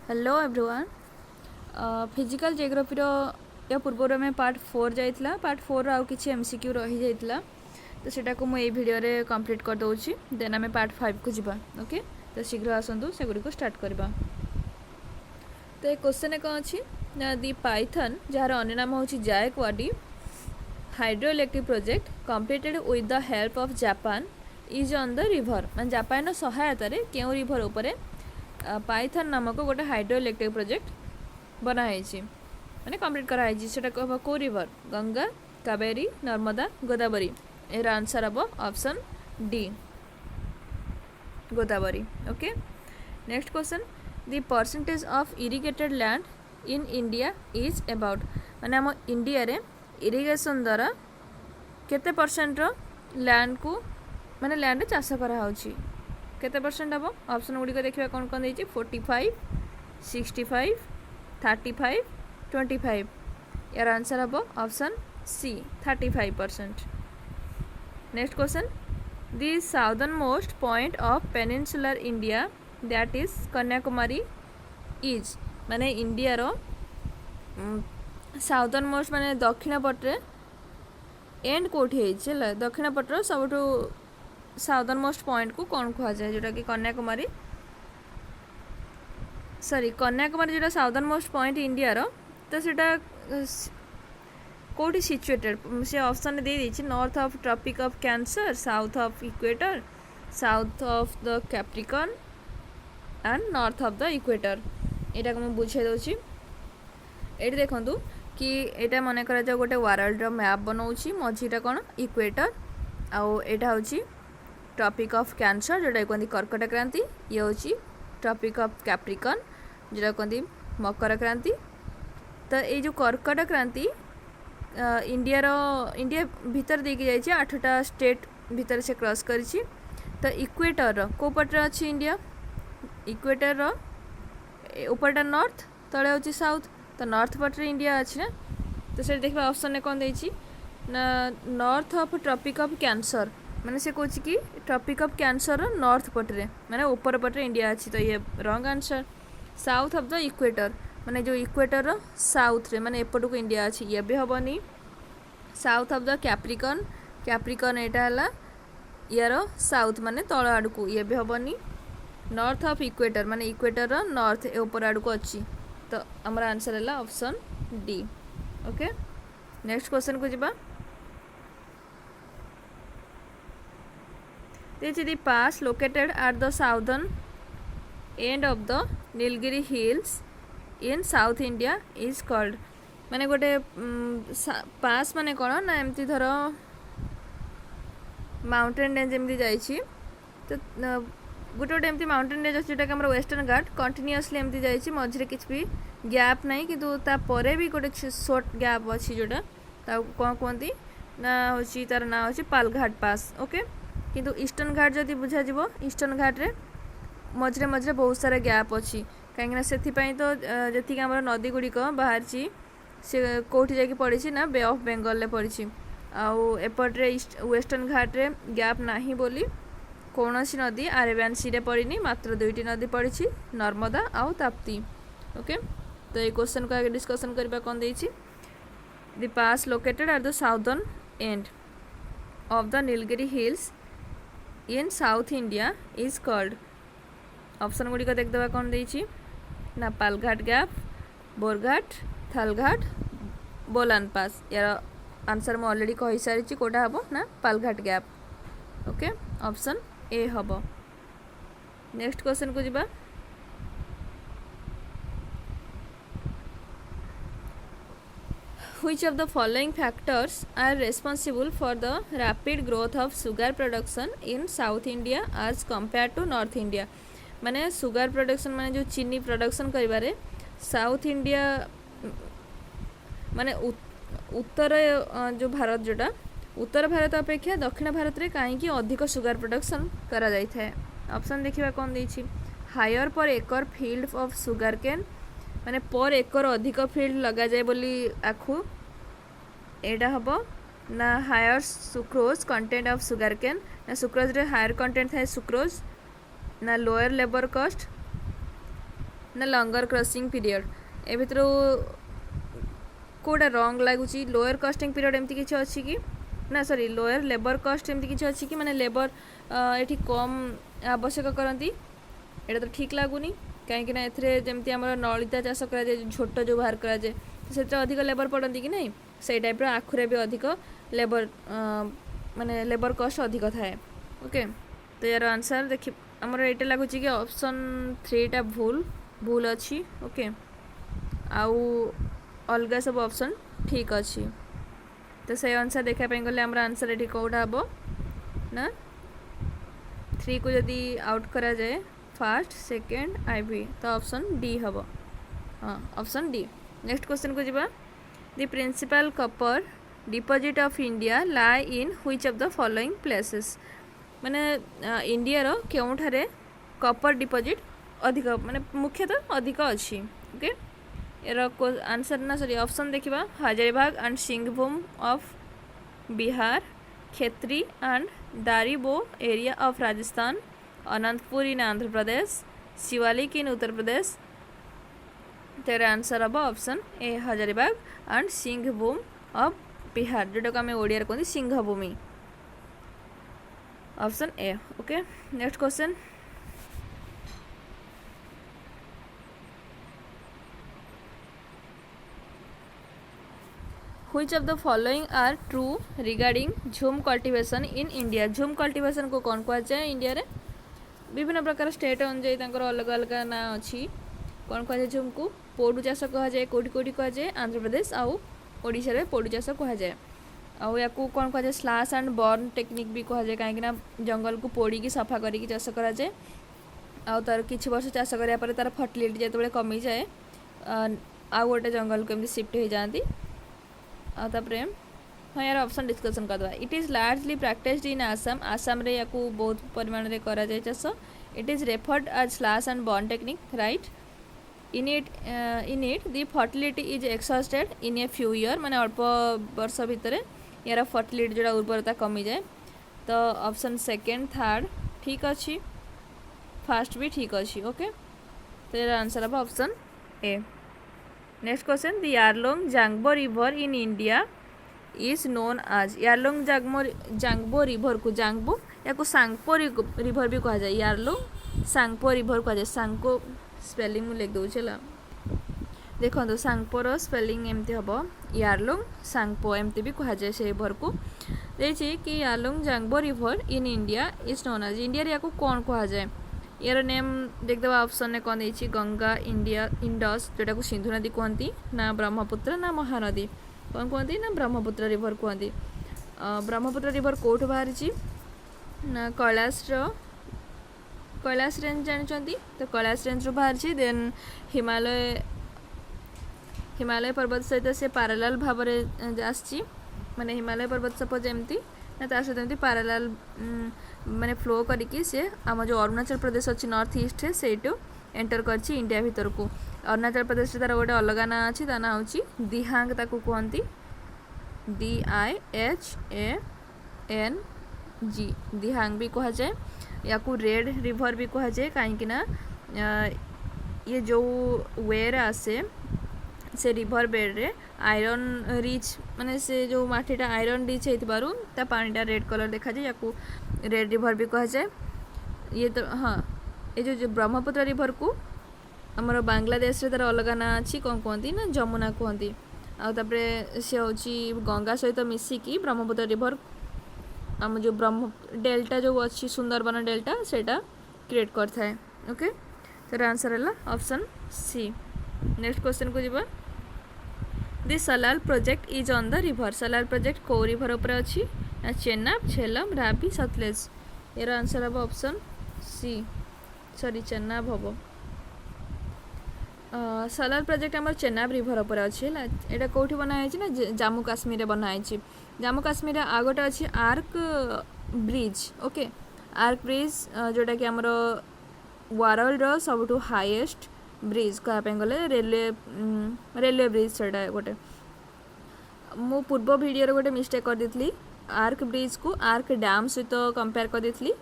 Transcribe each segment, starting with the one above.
Hello everyone. Physical geography या पूर्व आम पार्ट 4 जाइला। पार्ट 4 आउ किछि एमसीक्यू रही जाइला, तो सेटा को मुझे भिडियो रे कंप्लीट कर दउछि। देन आम पार्ट 5 को जिबा। ओके, तो शीघ्र आसंतु से गुडी को स्टार्ट करबा। तो ए क्वेश्चन कौन अछि ना, दी पाइथन जार अन्य नाम होछि Jayakwadi hydroelectric project completed with the help of Japan is on the river. मान जापान सहायता रे केउ रिवर उपरे पाइथन नामक गोटे हाइड्रोइलेक्ट्रिक प्रोजेक्ट बनाई माने कंप्लीट कराई। सेटा कहबा को रिवर? गंगा, कावेरी, नर्मदा, गोदावरी। एर आंसर हम option D, Godavari. Okay, next question, the percentage of irrigated land in India is about. माने हम इंडिया रे इरिगेशन द्वारा केते परसेंट रो लैंड को माने लैंड रे चाष करा होछि, केते परसेंट हम? ऑप्शन गुडी को देखिबा कोन कोन देछि 45, 65, 35, 25। यार आंसर हम option C 35%। Next question, the southern most point of peninsular India that is Kanyakumari is. माने इंडिया रो साउदर्न मोस्ट माने दक्षिण पटरे एंड कोठी है, दक्षिण पटर सबठू साउदर्न मोस्ट पॉइंट को कौन कह जाए, जोटा कि कन्याकुमारी। सॉरी, कन्याकुमारी जो साउदर्न मोस्ट पॉइंट इंडिया रो, तो सेटा कोठी सिचुएटेड से ऑप्शन दे दी, north of tropic of cancer, south of equator, south of the capricorn and north of the equator. एटा को मैं बुझे दोछि। एटी देखंतु कि एटा मन करा जा गोटे वर्ल्ड रो मैप बनाउछि, मझीटा कोन इक्वेटर, आउ एटा होछि ट्रॉपिक ऑफ कैंसर जोटा कहते कर्कट क्रांति। ये हूँ ट्रॉपिक ऑफ कैप्रिकॉन जोटा कहते मकर क्रांति। तो ये जो कर्कट क्रांति इंडिया भीतर देके जाइए, 8टा स्टेट भीतर से क्रॉस करिछि। तो इक्वेटर को पटे अच्छी इंडिया, इक्वेटर ऊपरटा नॉर्थ, तले हूँ साउथ। तो नॉर्थ पटे इंडिया अच्छी ना, तो से देखा ऑप्शन ने कौन देछि ना, north of tropic of cancer. मैंने से कह कि ट्रॉपिक ऑफ कैंसर नॉर्थ पटरे माने ऊपर पटरे इंडिया अच्छी, तो ये wrong answer. South of the equator माने जो इक्वेटर साउथ रे माने एपट को इंडिया अच्छी, ये भी हेनी। South of the Capricorn, Capricorn एटा हला यार साउथ माने तल आड़ को, ये भी हेनी। नॉर्थ ऑफ इक्वेटर माने इक्वेटर नॉर्थ ऊपर आड़ को अच्छी, तो हमारा आंसर है option D. Okay, next question को जिबा। The pass located at the southern end of the Nilgiri hills in South India is called। माने गोटे पास माने कौन ना, एमती धर माउंटेन रेंज एमती जाइछि, तो गोटे गोटे एमती माउंटेन रेंज अच्छी जोटा वेस्टर्न घाट कंटिन्यूअसली एमती जाइछि, मझे किसी भी गैप नहीं, किंतु तापर भी गोटे शॉर्ट गैप अच्छी जोटा कौन कहती ना, हूँ तार ना हूँ पालघाट पास। ओके, किंतु ईस्टर्न घाट जदि बुझा जिवो, ईस्टर्न घाट रे मझे मझे बहुत सारा गैप अच्छी, कहीं से तो जी आम नदी गुड़िक बाहर से कौटी जाकि पड़ी ना, बे ऑफ बेंगल पड़ी। आउ एपट्रे वेस्टर्न घाट रे गैप नहीं बोली कौन सी नदी अरेबियन सी रे पड़नी, मात्र 2टी नदी पड़ी, नर्मदा आउ ताप्ती। ओके, तो ये क्वेश्चन को आगे डिस्कसन करबा कौन देछि, the pass located at the southern end of the Nilgiri hills in south India is called. Option गुड़ी को देखदेवा कौन देछि ना, पालघाट गैप, बोरघाट, थालघाट, बोलान पास। यार आंसर मैं ऑलरेडी कही सारी कोटा हम ना, Palghat gap. Okay, option A हम। नेक्स्ट क्वेश्चन को जिबा। Which of the following factors are responsible for the rapid growth of sugar production in South India as compared to North India? माने सुगर प्रोडक्शन माने जो चीनी प्रोडक्शन करिबारे साउथ इंडिया माने उत्तर जो भारत जोटा उत्तर भारत अपेक्षा दक्षिण भारत रे कहीं अधिक सुगर प्रोडक्शन करा जाय थाए। ऑप्शन देखिबा कोन देछि, हायर पर एकर फील्ड ऑफ सुगर केन माने पर एकर अधिक फील्ड लगा जाए बोली आखु, एटा हम ना higher sucrose content of sugar cane, ना सुक्रोज रे हायर कंटेंट थाए सुक्रोज, ना लोअर लेबर कॉस्ट, ना लंगर क्रॉसिंग पीरियड ए भितर कोटा रंग लगुच लोअर कस्टिंग पीरियड एमती किसी अच्छी कि ना सॉरी लोअर लेबर कस्ट एमती किसी अच्छी कि माने लेबर ये कम आवश्यक करती एटा तो ठीक लगुनि कहीं एमती आम नलिता चाष कराए झोट जो बाहर कराए से अधिक लेबर पड़ती कि नहीं से टाइप आखुरे भी अधिक लेबर माने लेबर कस्ट अधिक थाए ओके। तो यार आंसर देखि आमर ये लगुच कि ऑप्शन 3 भूल भूल अच्छी ओके आउ अलग सब ऑप्शन ठीक अच्छी। तो से अनुसार देखापी गले आम आंसर ये कौटा हम ना 3 को जदि आउट करा जाए फर्स्ट सेकेंड आईवी तो ऑप्शन डी हम हाँ ऑप्शन डी। नेक्स्ट क्वेश्चन को जीवा the principal copper deposit of India lie in which of the following places माने इंडिया रो केउठारे कॉपर डिपॉजिट अधिक माने मुख्यतः अधिक अच्छी ओके। यार आंसर ना सॉरी ऑप्शन देखिबा Hazaribagh and Singhbhum of Bihar Khetri and Daribo area of Rajasthan Anantapur in Andhra Pradesh Shivalik in Uttar Pradesh. तेरा आंसर हम option A Hazaribagh and Singhbhum of Bihar जोटा आम ओडिया कहते Singhbhumi option A okay. Next question Which of the following are true regarding jhum cultivation in India jhum cultivation को कौन कह जाए इंडिया रे विभिन्न प्रकार स्टेट अनुसार अलग अलग ना अच्छी कौन कह जाए झूम को पोडू चाष कह जाए कोटी कोटी कह जाए आंध्र प्रदेश आउ ओडिशा रे पोडू चाष कह जाए आउ या कौन कह जाए स्लाश एंड बर्न टेक्निक भी कह जाए कहीं जंगल को पोड़ी सफा करके चाष करा जाए आउ तार किछि वर्ष चाष करिया परे तार फर्टिलिटी जेतेबेले कमी जाए आउ गोटे जंगल को एमती शिफ्ट हो जाती तापरे हाँ यार ऑप्शन डिस्कसन करदे it is largely practised in Assam Assam रे या बहुत परिमाण रे करा जाए चाष it is referred as slash and burn technique right in it the fertility is exhausted in a few year माने अल्प वर्ष भितर यार फर्टिलिटी जोड़ा उर्वरता कमी जाए। तो ऑप्शन सेकेंड थर्ड ठीक अच्छी फास्ट भी ठीक अच्छी ओके। तो यार आंसर हम option A. Next question the Yarlung Zangbo river in India is known as Yarlung Zangbo river को जांगबो या को सांगपो रिवर भी कहा जाए यारलोंग सांगपो रिवर कहा जाए सांगको स्पेलिंग लिख दो चला देखो तो सांगपोर स्पेलिंग एमती हम यारलोंग सांगपो एमती भी कहा जाए से रिवर को देखिए कि Yarlung Zangbo river in India is known as India या को कौन कहा जाए यार नेम देखदेवा ऑप्शन ने कौन देछि गंगा इंडिया इंडस जोटा को सिंधु नदी कहती ना ब्रह्मपुत्र ना महानदी कौन कहती ना ब्रह्मपुत्र रिवर कहती ब्रह्मपुत्र रिवर कौट बाहरी ना कैलाश रेंज जानते तो कैलाश रेंज रू बाहरी देन हिमालय पर्वत सहित से पैरेलल भाव आसी माने हिमालय पर्वत सपोज एमती ना तार सहित एमती पैरेलल माने फ्लो करके से आम जो अरुणाचल प्रदेश अच्छी नॉर्थ ईस्ट है सेटू एंटर करछि इंडिया भीतर को अरुणाचल प्रदेश तार गोटे अलग ना अच्छी ता ना होची दिहांग ताकू कहती DIHANG दिहांग भी कह जाए या को रेड रिवर भी कह जाए कहीं ना ये जो वेर आसे से रिवर बेड रे आयरन रिच माने से जो माटीटा आयरन रिच है पानीटा रेड कलर देखा जाए या को रेड रिवर भी कह जाए। ये तो हाँ ये जो ब्रह्मपुत्र रिवर को आमर बांग्लादेश रे तार अलग ना अच्छी कौन कहती ना जमुना कहती आउे से हूँ गंगा सहित मिसिकी ब्रह्मपुत्र रिवर आम जो ब्रह्म डेल्टा जो अच्छी सुंदरबन डेल्टा सेटा क्रिएट करता है ओके। तो आंसर है ऑप्शन सी। नेक्स्ट क्वेश्चन को जीवा the Salal project is on the river Salal project को रिवर ऊपर अच्छी ना चेनाब झेलम रावी सतलेज यार आंसर हम ऑप्शन सी सॉरी चेनाब हम सलाल प्रोजेक्ट आम चेनाब रिवर ऊपर अच्छी है यहाँ कौटी बनाई ना जम्मू काश्मीर बनाई जम्मू काश्मीर आ गोटे अच्छी arch bridge okay arch bridge जोटा कि आमर वर्ल्ड सब हाईएस्ट ब्रिज कहवाई गले रेलवे ब्रिज से गोटे मु पूर्व वीडियो गोटे मिस्टेक कर दी आर्क ब्रिज को आर्क डैम सहित कंपेयर कर दी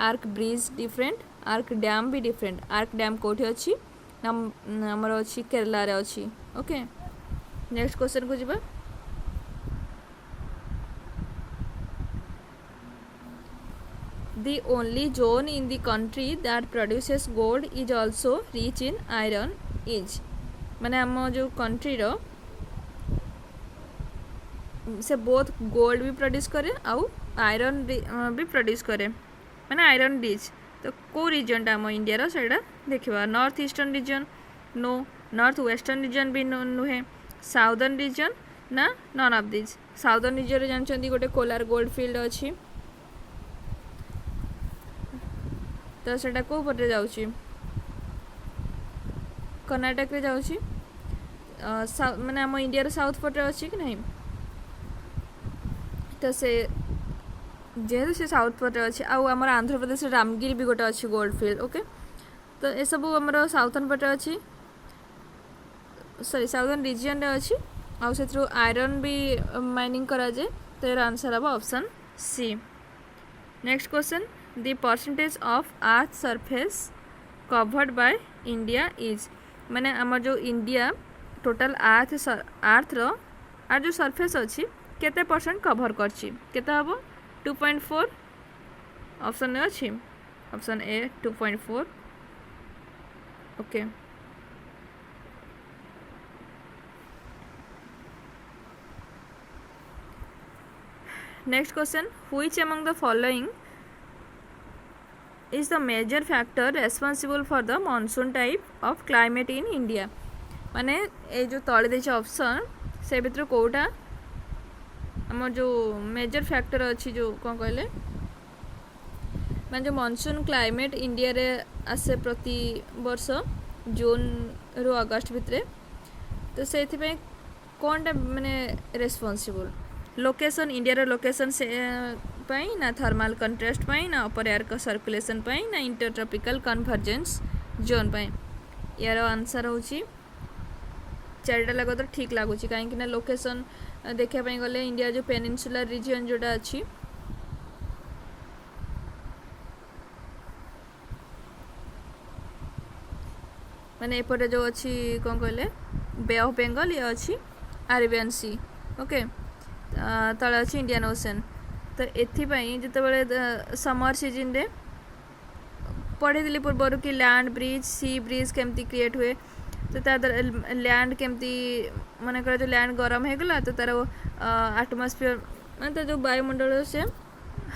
arch bridge different arch dam भी डिफरेंट आर्क डैम कौटी अच्छी आमर अच्छी केरला रे अच्छी। ओके नेक्स्ट क्वेश्चन को जीवा। The only zone in the country that produces gold is also rich in iron is माने आम जो कंट्री रो से बोथ गोल्ड भी प्रोड्यूस करे आउ आयरन भी प्रोड्यूस करे माने आयरन रिच। तो को रीजन आम इंडिया रो सेटा देखिबा। North eastern region no, north western region भी नुहे, साउदर्न रीजन ना none of this. Southern region रे जानछंती गोटे कोलार गोल्ड फील्ड अछि तो सेटा को पटे जाउची कर्नाटक रे जाउची माने आम इंडिया रो साउथ पटे अछि कि नहीं। तो से जेहेतु से साउथ पटे अच्छे आमर आंध्र प्रदेश रामगिरी भी गोटे अच्छी गोल्ड फील्ड। ओके तो ये सब आमर साउथर्न पटे अच्छी सॉरी साउथर्न रीजन रे अच्छी आउ से आयरन भी माइनिंग करा जाए। तो यार आंसर हम option C. Next question the percentage of earth surface covered by India is माने आमर जो इंडिया टोटल अर्थ रो आर जो सरफेस अच्छी केते परसेंट कवर करछि केते हबो 2.4 ऑप्शन ए अछि option A 2.4। Okay next question which among the following is the major factor responsible for the monsoon type of climate in India माने ए जो तळे देछ ऑप्शन से भितर कोटा हमर जो मेजर फैक्टर अच्छी जो कौन कहले माने जो मानसून क्लाइमेट इंडिया रे आसे प्रति वर्ष जून रु अगस्त भितरे। तो से कौनटा माने रेस्पॉन्सिबल लोकेशन इंडिया रे लोकेशन से पाई ना थर्मल कंट्रास्ट पाई ना अपर एयर का सर्कुलेशन पाई ना इंटरट्रॉपिकल कन्वर्जेंस जोन पाई। यार आंसर होची चारटा लग तो ठीक लगुच कहीं लोकेशन देखापी गले इंडिया जो पेनिनसुलर रीजन जोटा अच्छी माने एपटे जो अच्छी कौन कहले बे ऑफ बेंगल ये अच्छी अरेबियन सी। ओके तले अच्छी इंडियन ओशन। तो एथिपाई जिते समर सीजन रे पढ़ी पूर्वर कि लैंड ब्रिज सी ब्रिज केमती क्रिएट हुए। तो लैंड केमती मन कर जो लैंड गरम होगला तो तार आटमोस्फियर मतलब जो वायुमंडल से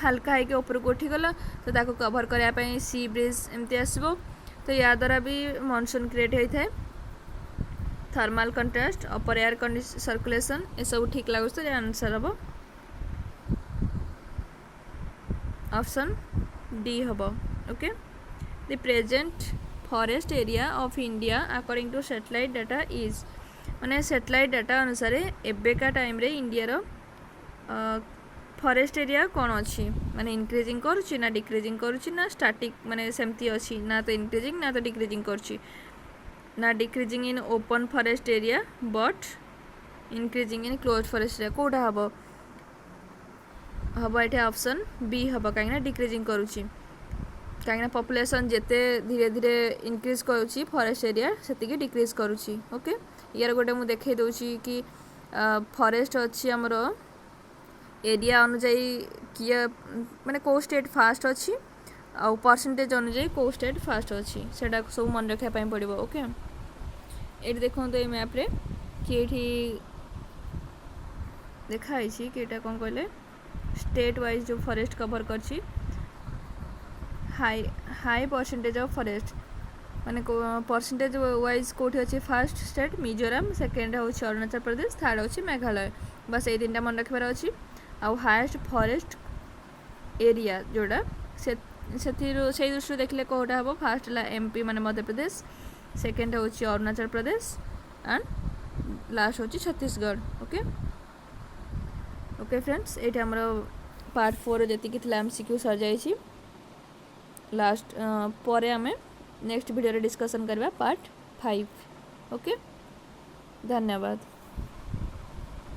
हल्का है ऊपर को उठीगला तो ताको कवर करने सी ब्रिज एमती आसबो। तो या द्वारा भी मानसून क्रिएट होता है। Thermal contrast upper air circulation ये सब ठीक लगुच। तो आंसर हम ऑप्शन डी हम। Okay the present forest area of India according to satellite data is माने सैटेलाइट डाटा अनुसार एबेका टाइम रे इंडिया रो फॉरेस्ट एरिया कौन अच्छी माने इंक्रीजिंग करुच्ची ना डिक्रीजिंग करुच्ची ना स्टैटिक माने सेमती अच्छी ना तो इंक्रीजिंग ना तो डिक्रीजिंग करुच्ची ना decreasing in open forest area but increasing in close forest area कोटा हम हम ये ऑप्शन बी हम कहीं डिक्रीजिंग करुच्ची कहीं पॉपुलेशन जिते धीरे धीरे इंक्रीज करुच्ची फॉरेस्ट एरिया से डिक्रीज करुच्ची। ओके यार गोटे मुझे देखे दूसरी कि फॉरेस्ट अच्छी आमर एरिया अनुजाई किए माने को स्टेट फास्ट अच्छी आउ परसेंटेज अनुजाई को स्टेट फास्ट अच्छी सेटा सब मन रखा पड़ो। ओके ये देखो तो ये मैप रे कि ये देखाई कि एटा कौन कहले स्टेट वाइज जो फॉरेस्ट कवर करची हाई परसेंटेज ऑफ फॉरेस्ट माने परसेंटेज वाइज कोठी अच्छी फर्स्ट स्टेट मिजोरम सेकेंड हूँ अरुणाचल प्रदेश थर्ड हूँ मेघालय बस ये तीन मन रखार अच्छी आउ हाएस्ट फॉरेस्ट एरिया जोड़ा से दृष्टि देखले कौटा हम फास्ट है एमपी माने मध्य प्रदेश सेकेंड हूँ अरुणाचल प्रदेश एंड लास्ट हूँ छत्तीसगढ़। ओके ओके फ्रेंड्स ये आम पार्ट 4 जी एमसीक्यू सर जाइए लास्ट पर आम नेक्स्ट वीडियो डिस्कसन करवा पार्ट 5। ओके धन्यवाद।